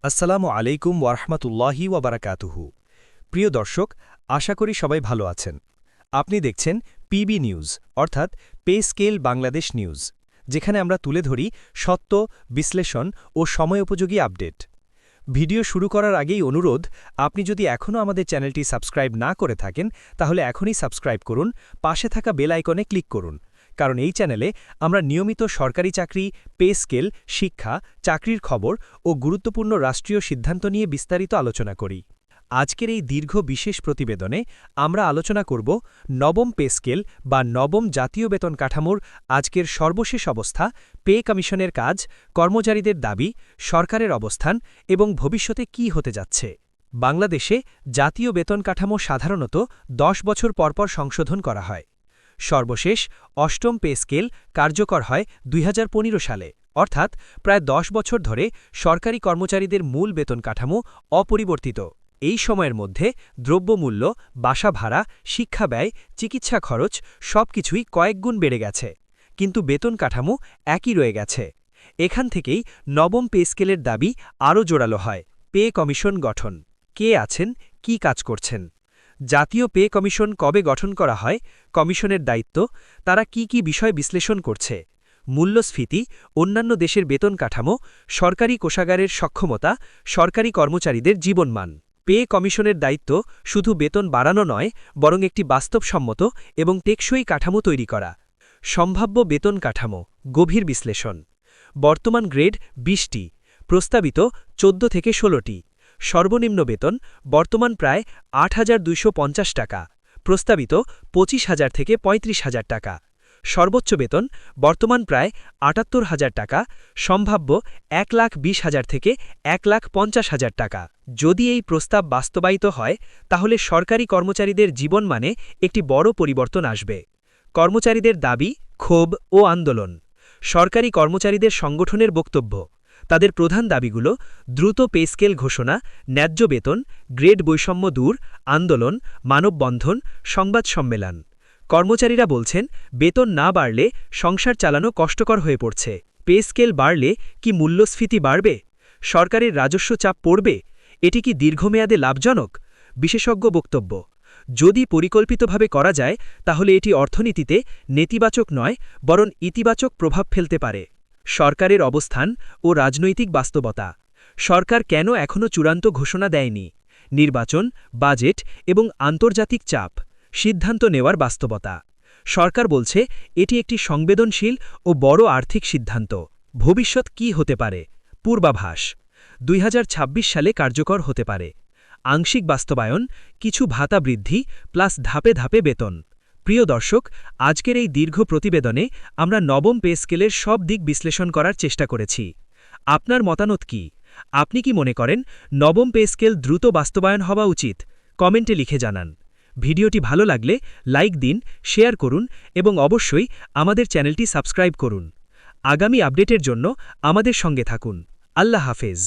আসসালামু আলাইকুম ওয়ারহমাতুল্লাহি ওয়াবারাকাতুহু। প্রিয় দর্শক, আশা করি সবাই ভালো আছেন। আপনি দেখছেন পিবি নিউজ, অর্থাৎ পে স্কেল বাংলাদেশ নিউজ, যেখানে আমরা তুলে ধরি সত্য, বিশ্লেষণ ও সময়োপযোগী আপডেট। ভিডিও শুরু করার আগেই অনুরোধ, আপনি যদি এখনও আমাদের চ্যানেলটি সাবস্ক্রাইব না করে থাকেন তাহলে এখনই সাবস্ক্রাইব করুন, পাশে থাকা বেল আইকনে ক্লিক করুন, কারণ এই চ্যানেলে আমরা নিয়মিত সরকারি চাকরি, পে স্কেল, শিক্ষা, চাকরির খবর ও গুরুত্বপূর্ণ রাষ্ট্রীয় সিদ্ধান্ত নিয়ে বিস্তারিত আলোচনা করি। আজকের এই দীর্ঘ বিশেষ প্রতিবেদনে আমরা আলোচনা করব নবম পে স্কেল বা নবম জাতীয় বেতন কাঠামোর আজকের সর্বশেষ অবস্থা, পে কমিশনের কাজ, কর্মচারীদের দাবি, সরকারের অবস্থান এবং ভবিষ্যতে কী হতে যাচ্ছে। বাংলাদেশে জাতীয় বেতন কাঠামো সাধারণত 10 বছর পরপর সংশোধন করা হয়। সর্বশেষ অষ্টম পে স্কেল কার্যকর হয় 2015 সালে, অর্থাৎ প্রায় 10 বছর ধরে সরকারি কর্মচারীদের মূল বেতন কাঠামো অপরিবর্তিত। এই সময়ের মধ্যে দ্রব্যমূল্য, বাসা ভাড়া, শিক্ষা ব্যয়, চিকিৎসা খরচ সবকিছুই কয়েকগুণ বেড়ে গেছে, কিন্তু বেতন কাঠামো একই রয়ে গেছে। এখান থেকেই নবম পে স্কেলের দাবি আরও জোরালো হয়। পে কমিশন গঠন। কে আছেন, কি কাজ করছেন? জাতীয় পে কমিশন কবে গঠন করা হয়? কমিশনের দায়িত্ব, তারা কি কি বিষয় বিশ্লেষণ করছে? মূল্যস্ফীতি, অন্যান্য দেশের বেতন কাঠামো, সরকারি কোষাগারের সক্ষমতা, সরকারি কর্মচারীদের জীবনমান। পে কমিশনের দায়িত্ব শুধু বেতন বাড়ানো নয়, বরং একটি বাস্তবসম্মত এবং টেকসই কাঠামো তৈরি করা। সম্ভাব্য বেতন কাঠামো, গভীর বিশ্লেষণ। বর্তমান গ্রেড 20টি, প্রস্তাবিত 14 থেকে 16টি। সর্বনিম্ন বেতন বর্তমান প্রায় 8,250 টাকা, প্রস্তাবিত 25,000 থেকে 35,000 টাকা। সর্বোচ্চ বেতন বর্তমান প্রায় 78,000 টাকা, সম্ভাব্য 1,20,000 থেকে 1,50,000 টাকা। যদি এই প্রস্তাব বাস্তবায়িত হয় তাহলে সরকারি কর্মচারীদের জীবনমানে একটি বড় পরিবর্তন আসবে। কর্মচারীদের দাবি, ক্ষোভ ও আন্দোলন। সরকারি কর্মচারীদের সংগঠনের বক্তব্য, তাদের প্রধান দাবিগুলো: দ্রুত পে স্কেল ঘোষণা, ন্যায্য বেতন, গ্রেড বৈষম্য দূর, আন্দোলন, মানববন্ধন, সংবাদ সম্মেলন। কর্মচারীরা বলছেন, বেতন না বাড়লে সংসার চালানো কষ্টকর হয়ে পড়ছে। পে স্কেল বাড়লে কি মূল্যস্ফীতি বাড়বে? সরকারের রাজস্ব চাপ পড়বে? এটি কি দীর্ঘমেয়াদে লাভজনক? বিশেষজ্ঞ বক্তব্য, যদি পরিকল্পিতভাবে করা যায় তাহলে এটি অর্থনীতিতে নেতিবাচক নয়, বরং ইতিবাচক প্রভাব ফেলতে পারে। সরকারের অবস্থান ও রাজনৈতিক বাস্তবতা। সরকার কেন এখনও চূড়ান্ত ঘোষণা দেয়নি? নির্বাচন, বাজেট এবং আন্তর্জাতিক চাপ। সিদ্ধান্ত নেওয়ার বাস্তবতা। সরকার বলছে এটি একটি সংবেদনশীল ও বড় আর্থিক সিদ্ধান্ত। ভবিষ্যৎ কী হতে পারে? পূর্বাভাস, 2026 সালে কার্যকর হতে পারে। আংশিক বাস্তবায়ন, কিছু ভাতা বৃদ্ধি প্লাস ধাপে ধাপে বেতন। প্রিয় দর্শক, আজকের এই দীর্ঘ প্রতিবেদনে আমরা নবম পে স্কেলের সব দিক বিশ্লেষণ করার চেষ্টা করেছি। আপনার মতামত কি? আপনি কি মনে করেন নবম পে স্কেল দ্রুত বাস্তবায়ন হওয়া উচিত? কমেন্টে লিখে জানান। ভিডিওটি ভালো লাগলে লাইক দিন, শেয়ার করুন এবং অবশ্যই আমাদের চ্যানেলটি সাবস্ক্রাইব করুন। আগামী আপডেটের জন্য আমাদের সঙ্গে থাকুন। আল্লাহ হাফেজ।